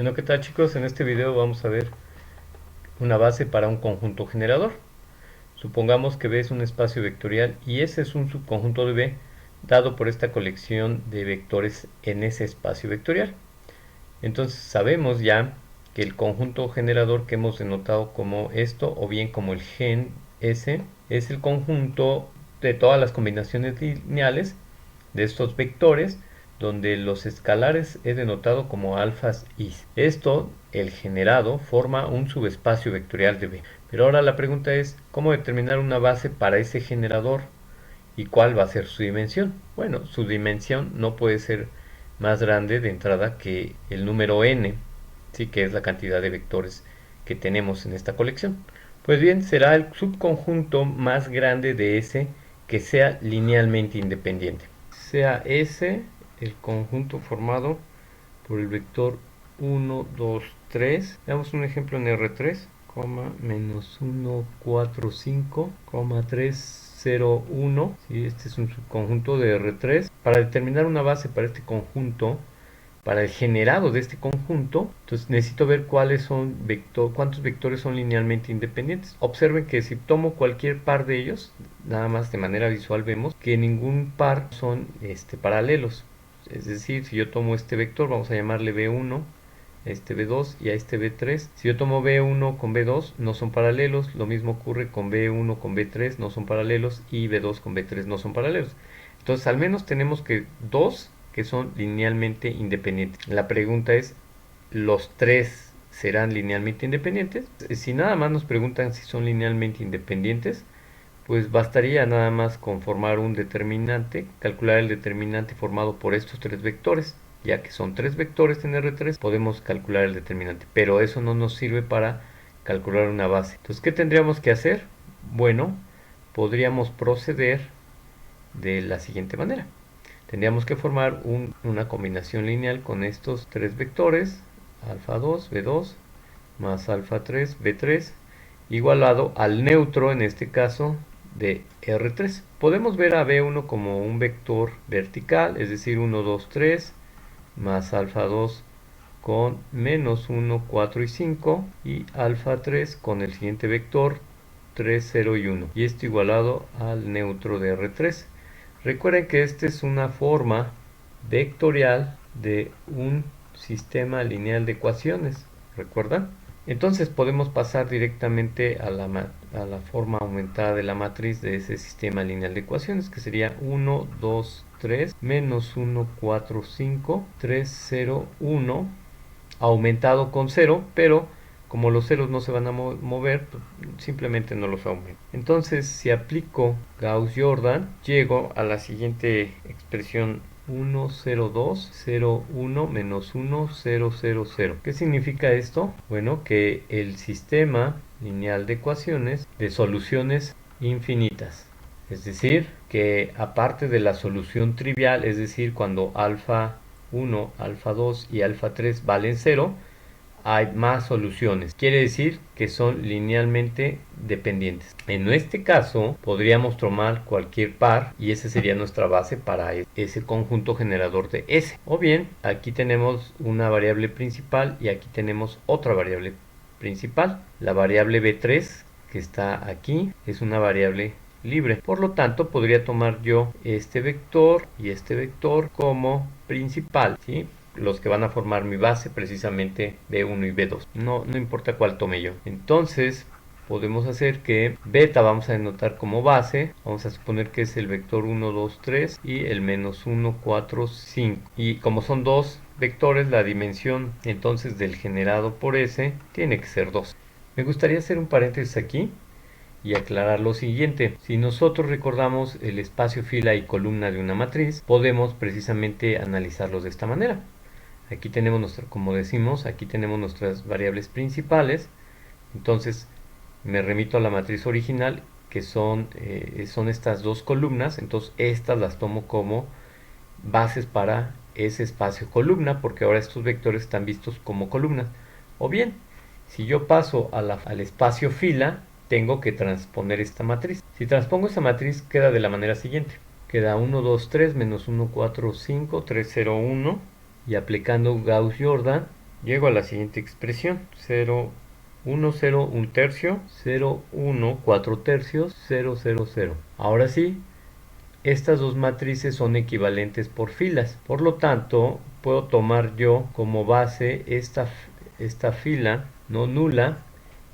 Bueno, ¿qué tal chicos? En este video vamos a ver una base para un conjunto generador. Supongamos que B es un espacio vectorial y ese es un subconjunto de B dado por esta colección de vectores en ese espacio vectorial. Entonces sabemos ya que el conjunto generador que hemos denotado como esto o bien como el gen S es el conjunto de todas las combinaciones lineales de estos vectores donde los escalares he denotado como alfas y. Esto, el generado, forma un subespacio vectorial de B. Pero ahora la pregunta es, ¿cómo determinar una base para ese generador? ¿Y cuál va a ser su dimensión? Bueno, su dimensión no puede ser más grande de entrada que el número n, sí, que es la cantidad de vectores que tenemos en esta colección. Pues bien, será el subconjunto más grande de S que sea linealmente independiente. Sea S el conjunto formado por el vector 1, 2, 3. Veamos un ejemplo en R3, menos 1, 4, 5, 3, 0, 1. ¿Sí? Este es un subconjunto de R3. Para determinar una base para este conjunto, para el generado de este conjunto, entonces necesito ver cuántos vectores son linealmente independientes. Observen que si tomo cualquier par de ellos, nada más de manera visual vemos que ningún par son paralelos. Es decir, si yo tomo este vector, vamos a llamarle B1, este B2 y a este B3. Si yo tomo B1 con B2, no son paralelos. Lo mismo ocurre con B1 con B3, no son paralelos. Y B2 con B3 no son paralelos. Entonces, al menos tenemos que dos que son linealmente independientes. La pregunta es, ¿los tres serán linealmente independientes? Si nada más nos preguntan si son linealmente independientes, pues bastaría nada más con formar un determinante, calcular el determinante formado por estos tres vectores. Ya que son tres vectores en R3, podemos calcular el determinante, pero eso no nos sirve para calcular una base. Entonces, ¿qué tendríamos que hacer? Bueno, podríamos proceder de la siguiente manera. Tendríamos que formar una combinación lineal con estos tres vectores, alfa 2, B2, más alfa 3, B3, igualado al neutro, en este caso, de R3. Podemos ver a B1 como un vector vertical, es decir, 1, 2, 3, más alfa 2 con menos 1, 4 y 5, y alfa 3 con el siguiente vector 3, 0 y 1, y esto igualado al neutro de R3. Recuerden que esta es una forma vectorial de un sistema lineal de ecuaciones, ¿recuerdan? Entonces podemos pasar directamente a la forma aumentada de la matriz de ese sistema lineal de ecuaciones, que sería 1, 2, 3, menos 1, 4, 5, 3, 0, 1, aumentado con 0, pero como los ceros no se van a mover, pues, simplemente no los aumento. Entonces, si aplico Gauss-Jordan, llego a la siguiente expresión: 1, 0, 2, 0, 1, menos 1, 0, 0, 0. ¿Qué significa esto? Bueno, que el sistema lineal de ecuaciones de soluciones infinitas. Es decir, que aparte de la solución trivial, es decir, cuando alfa 1, alfa 2 y alfa 3 valen 0, hay más soluciones. Quiere decir que son linealmente dependientes. En este caso, podríamos tomar cualquier par y esa sería nuestra base para ese conjunto generador de S. O bien, aquí tenemos una variable principal y aquí tenemos otra variable principal. La variable B3 que está aquí es una variable libre. Por lo tanto, podría tomar yo este vector y este vector como principal, ¿sí? Los que van a formar mi base, precisamente B1 y B2. No importa cuál tome yo. Entonces, podemos hacer que beta vamos a denotar como base. Vamos a suponer que es el vector 1, 2, 3 y el menos 1, 4, 5. Y como son dos vectores, la dimensión entonces del generado por S tiene que ser 2. Me gustaría hacer un paréntesis aquí y aclarar lo siguiente. Si nosotros recordamos el espacio fila y columna de una matriz, podemos precisamente analizarlos de esta manera. Aquí tenemos como decimos, aquí tenemos nuestras variables principales. Entonces me remito a la matriz original, que son estas dos columnas. Entonces estas las tomo como bases para ese espacio columna, porque ahora estos vectores están vistos como columnas. O bien, si yo paso al espacio fila, tengo que transponer esta matriz. Si transpongo esta matriz, queda de la manera siguiente. Queda 1, 2, 3, menos 1, 4, 5, 3, 0, 1. Y aplicando Gauss-Jordan, Llego a la siguiente expresión: 0, 1, 0, 1 tercio, 0, 1, 4 tercios, 0, 0, 0. Ahora sí, estas dos matrices son equivalentes por filas. Por lo tanto, puedo tomar yo como base esta fila no nula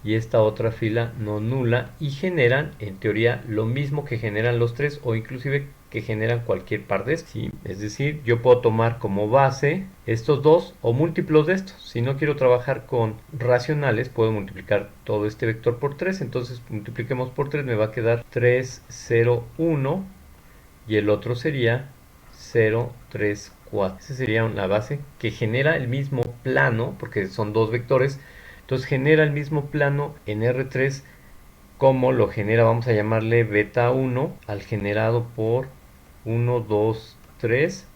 y esta otra fila no nula, y generan en teoría lo mismo que generan los tres, o inclusive que generan cualquier par de estos, ¿sí? Es decir, yo puedo tomar como base estos dos o múltiplos de estos. Si no quiero trabajar con racionales, puedo multiplicar todo este vector por 3. Entonces multipliquemos por 3, me va a quedar 3, 0, 1, y el otro sería 0, 3, 4. Esa sería una base que genera el mismo plano, porque son dos vectores. Entonces genera el mismo plano en R3 como lo genera, vamos a llamarle beta 1, al generado por 1, 2, 3,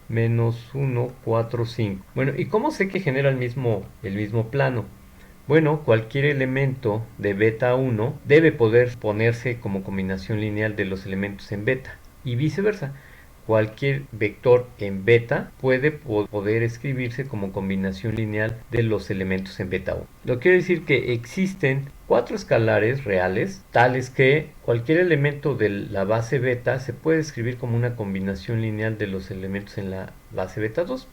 menos 1, 4, 5. Bueno, ¿y cómo sé que genera el mismo plano? Bueno, cualquier elemento de beta 1 debe poder ponerse como combinación lineal de los elementos en beta, y viceversa. Cualquier vector en beta puede poder escribirse como combinación lineal de los elementos en beta 1. Lo que quiere decir que existen cuatro escalares reales, tales que cualquier elemento de la base beta se puede escribir como una combinación lineal de los elementos en la base beta 2.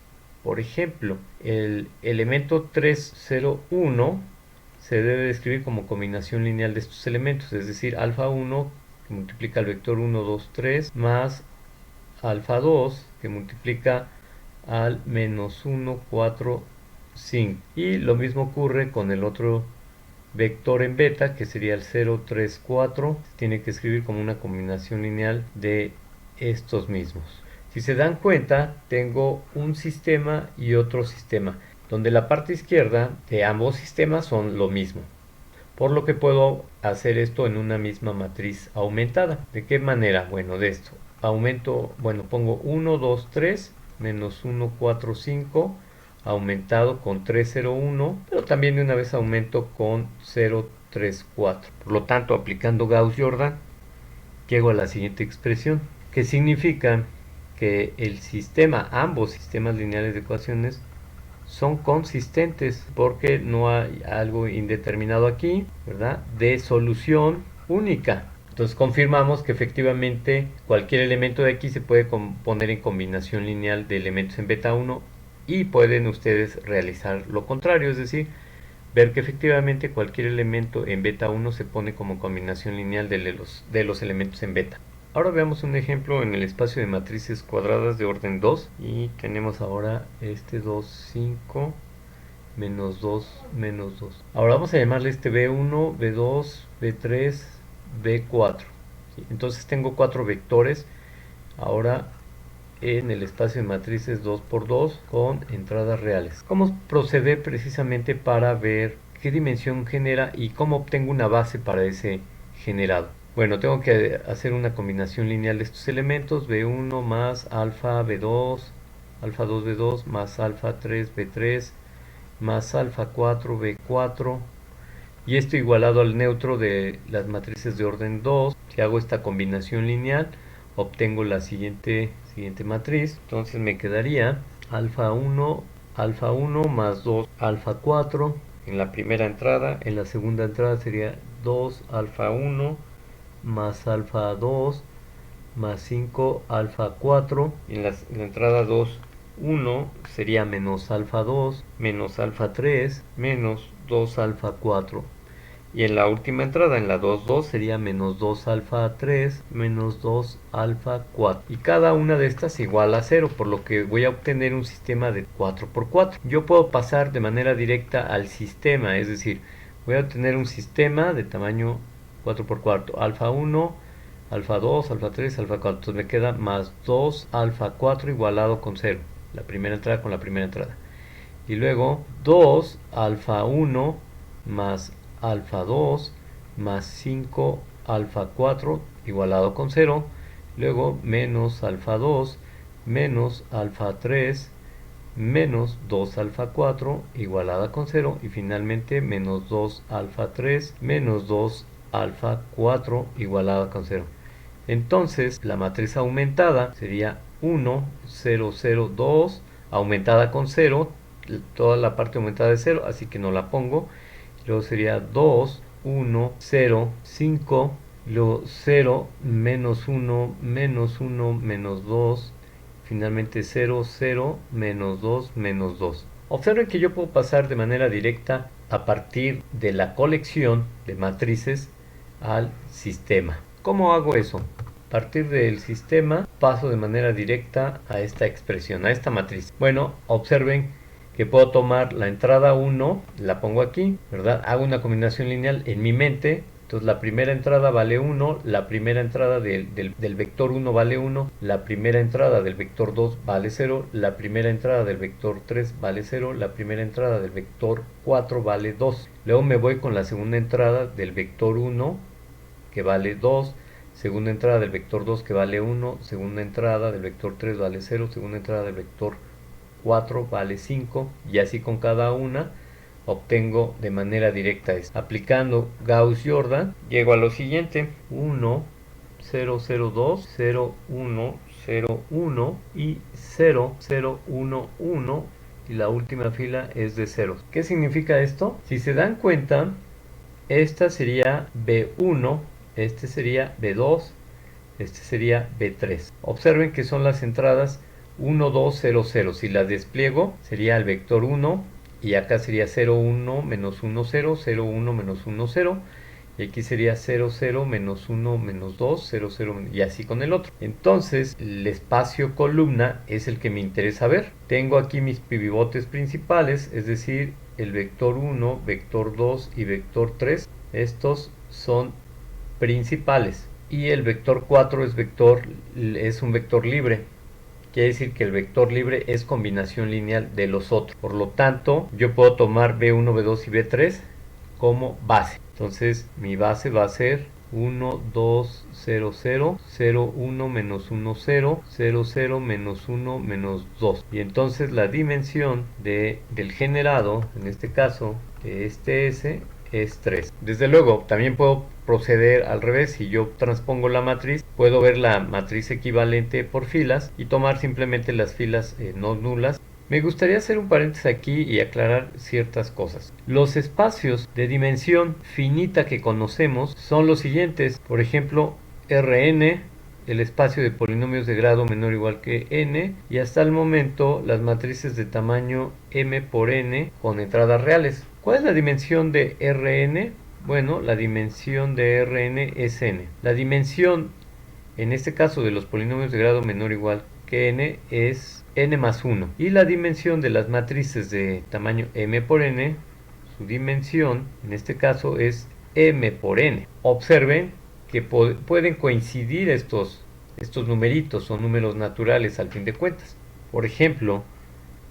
Por ejemplo, el elemento 301 se debe escribir como combinación lineal de estos elementos, es decir, alfa 1 que multiplica el vector 1, 2, 3 más alfa 2 que multiplica al menos 1, 4, 5. Y lo mismo ocurre con el otro vector en beta, que sería el 0, 3, 4. Tiene que escribir como una combinación lineal de estos mismos. Si se dan cuenta, tengo un sistema y otro sistema, donde la parte izquierda de ambos sistemas son lo mismo. Por lo que puedo hacer esto en una misma matriz aumentada. ¿De qué manera? Bueno, de esto. Pongo 1, 2, 3, menos 1, 4, 5, aumentado con 3, 0, 1, pero también de una vez aumento con 0, 3, 4. Por lo tanto, aplicando Gauss-Jordan, llego a la siguiente expresión, que significa que ambos sistemas lineales de ecuaciones son consistentes, porque no hay algo indeterminado aquí, ¿verdad?, de solución única. Entonces confirmamos que efectivamente cualquier elemento de aquí se puede poner en combinación lineal de elementos en beta 1, y pueden ustedes realizar lo contrario, es decir, ver que efectivamente cualquier elemento en beta 1 se pone como combinación lineal de los elementos en beta. Ahora veamos un ejemplo en el espacio de matrices cuadradas de orden 2, y tenemos ahora este 2, 5, menos 2, menos 2. Ahora vamos a llamarle este B1, B2, B3, B4. ¿Sí? Entonces tengo cuatro vectores ahora en el espacio de matrices 2 por 2 con entradas reales. ¿Cómo proceder precisamente para ver qué dimensión genera y cómo obtengo una base para ese generado? Bueno, tengo que hacer una combinación lineal de estos elementos: B1 más alfa B2, alfa 2 B2 más alfa 3 B3 más alfa 4 B4, y esto igualado al neutro de las matrices de orden 2. Si hago esta combinación lineal, obtengo la siguiente matriz. Entonces me quedaría alfa 1 más 2 alfa 4 en la primera entrada. En la segunda entrada sería 2 alfa 1 más alfa 2 más 5 alfa 4. En la entrada 2, 1 sería menos alfa 2 menos alfa 3 menos 2 alfa 4. Y en la última entrada, en la 2, 2, sería menos 2 alfa 3 menos 2 alfa 4. Y cada una de estas igual a 0, por lo que voy a obtener un sistema de 4 por 4. Yo puedo pasar de manera directa al sistema, es decir, voy a obtener un sistema de tamaño 4 por 4. Alfa 1, alfa 2, alfa 3, alfa 4. Entonces me queda más 2 alfa 4 igualado con 0. La primera entrada con la primera entrada. Y luego 2 alfa 1 más alfa 2 más 5 alfa 4 igualado con 0. Luego menos alfa 2 menos alfa 3 menos 2 alfa 4 igualada con 0. Y finalmente menos 2 alfa 3 menos 2 alfa 4 igualada con 0. Entonces la matriz aumentada sería 1, 0, 0, 2, aumentada con 0, toda la parte aumentada de 0, así que no la pongo. Luego sería 2, 1, 0, 5, luego 0, menos 1, menos 1, menos 2, finalmente 0, 0, menos 2, menos 2. Observen que yo puedo pasar de manera directa a partir de la colección de matrices al sistema. ¿Cómo hago eso? A partir del sistema paso de manera directa a esta expresión, a esta matriz. Bueno, observen que puedo tomar la entrada 1, la pongo aquí, ¿verdad? Hago una combinación lineal en mi mente. Entonces la primera entrada vale 1, la primera entrada del vector 1 vale 1, la primera entrada del vector 2 vale 0, la primera entrada del vector 3 vale 0, la primera entrada del vector 4 vale 2. Luego me voy con la segunda entrada del vector 1 que vale 2, segunda entrada del vector 2 que vale 1, segunda entrada del vector 3 vale 0, segunda entrada del vector 4 vale 5 y así con cada una obtengo de manera directa esto. Aplicando Gauss-Jordan llego a lo siguiente: 1, 0, 0, 2, 0, 1, 0, 1 y 0, 0, 1, 1 y la última fila es de ceros. ¿Qué significa esto? Si se dan cuenta, esta sería B1, este sería B2, este sería B3. Observen que son las entradas 1, 2, 0, 0. Si las despliego, sería el vector 1, y acá sería 0, 1, menos 1, 0, 0, 1, menos 1, 0. Y aquí sería 0, 0, menos 1, menos 2, 0, 0, y así con el otro. Entonces, el espacio columna es el que me interesa ver. Tengo aquí mis pivotes principales, es decir, el vector 1, vector 2 y vector 3. Estos son principales. Y el vector 4 es un vector libre. Quiere decir que el vector libre es combinación lineal de los otros. Por lo tanto, yo puedo tomar B1, B2 y B3 como base. Entonces, mi base va a ser 1, 2, 0, 0, 0, 1, menos 1, 0, 0, 0, menos 1, menos 2. Y entonces la dimensión del generado, en este caso, de este S, es 3. Desde luego, también puedo proceder al revés. Si yo transpongo la matriz, puedo ver la matriz equivalente por filas y tomar simplemente las filas no nulas. Me gustaría hacer un paréntesis aquí y aclarar ciertas cosas. Los espacios de dimensión finita que conocemos son los siguientes. Por ejemplo, Rn, el espacio de polinomios de grado menor o igual que n, y hasta el momento las matrices de tamaño m por n con entradas reales. ¿Cuál es la dimensión de Rn? Bueno, la dimensión de Rn es n. La dimensión, en este caso de los polinomios de grado menor o igual que n, es n más 1. Y la dimensión de las matrices de tamaño m por n, su dimensión, en este caso, es m por n. Observen que pueden coincidir estos numeritos, son números naturales al fin de cuentas. Por ejemplo,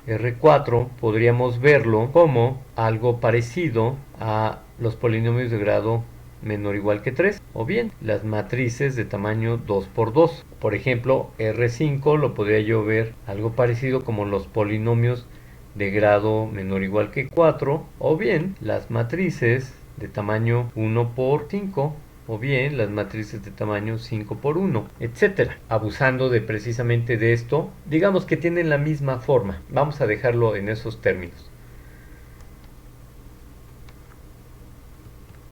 R4 podríamos verlo como algo parecido a los polinomios de grado menor o igual que 3, o bien las matrices de tamaño 2 por 2. Por ejemplo, R5 lo podría yo ver algo parecido como los polinomios de grado menor o igual que 4, o bien las matrices de tamaño 1 por 5, o bien las matrices de tamaño 5 por 1, etcétera. Abusando precisamente de esto, digamos que tienen la misma forma. Vamos a dejarlo en esos términos.